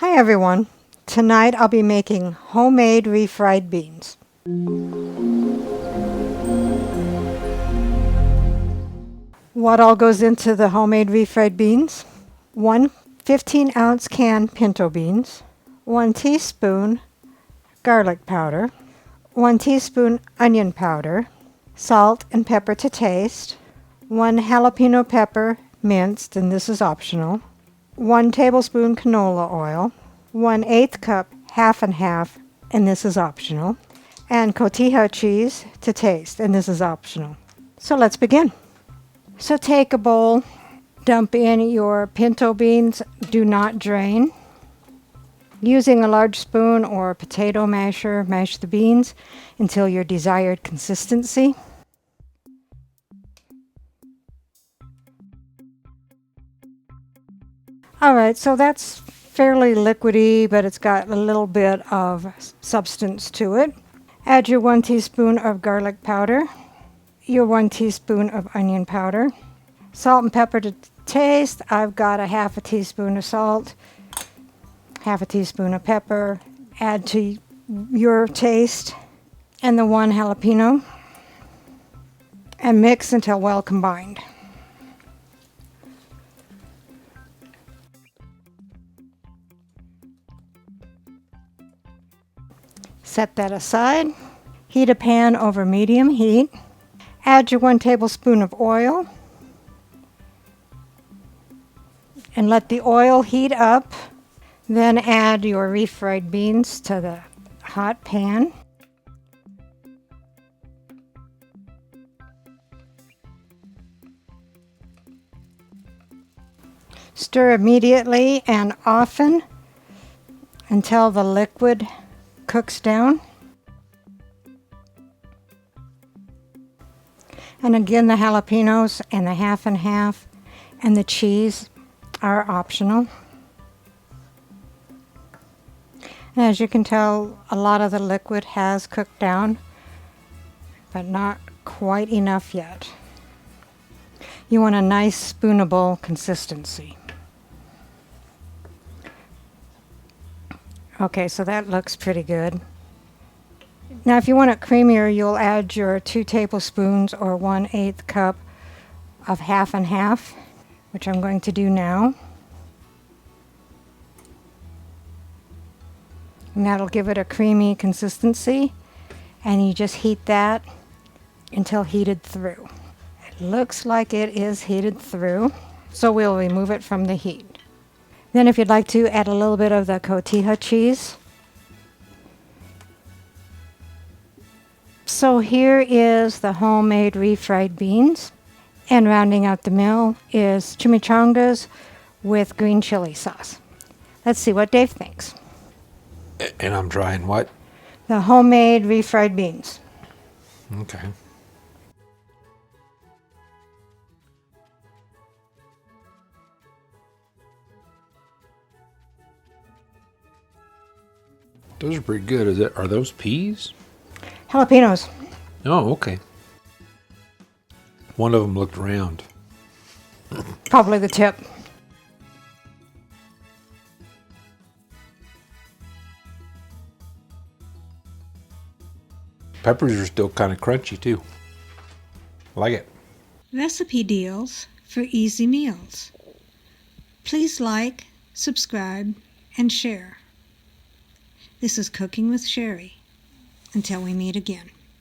Hi everyone. Tonight I'll be making homemade refried beans. What all goes into the homemade refried beans? 1 15-ounce can pinto beans, 1 teaspoon garlic powder, 1 teaspoon onion powder, salt and pepper to taste, 1 jalapeno pepper minced, and this is optional, 1 tablespoon canola oil, 1/8 cup half and half, and this is optional, and Cotija cheese to taste, and this is optional. So let's begin. So take a bowl, dump in your pinto beans, do not drain. Using a large spoon or potato masher, mash the beans until your desired consistency. Alright, so that's fairly liquidy, but it's got a little bit of substance to it. Add your 1 teaspoon of garlic powder, your 1 teaspoon of onion powder, salt and pepper to taste. I've got a half a teaspoon of salt, half a teaspoon of pepper. Add to your taste, and the 1 jalapeno, and mix until well combined. Set that aside. Heat a pan over medium heat. Add your 1 tablespoon of oil and let the oil heat up. Then add your refried beans to the hot pan. Stir immediately and often until the liquid cooks down. And again, the jalapenos and the half and half and the cheese are optional. And as you can tell, a lot of the liquid has cooked down, but not quite enough yet. You want a nice spoonable consistency. Okay, so that looks pretty good. Now if you want it creamier, you'll add your 2 tablespoons or 1/8 cup of half and half, which I'm going to do now. And that'll give it a creamy consistency, and you just heat that until heated through. It looks like it is heated through, so we'll remove it from the heat. Then if you'd like to, add a little bit of the Cotija cheese. So here is the homemade refried beans, and rounding out the meal is chimichangas with green chili sauce. Let's see what Dave thinks. And I'm trying what? The homemade refried beans. Okay. Those are pretty good. Are those peas? Jalapenos. Oh, okay. One of them looked round. Probably the tip. Peppers are still kind of crunchy too. Like it. Recipe deals for easy meals. Please like, subscribe, and share. This is Cooking with Sherry. Until we meet again.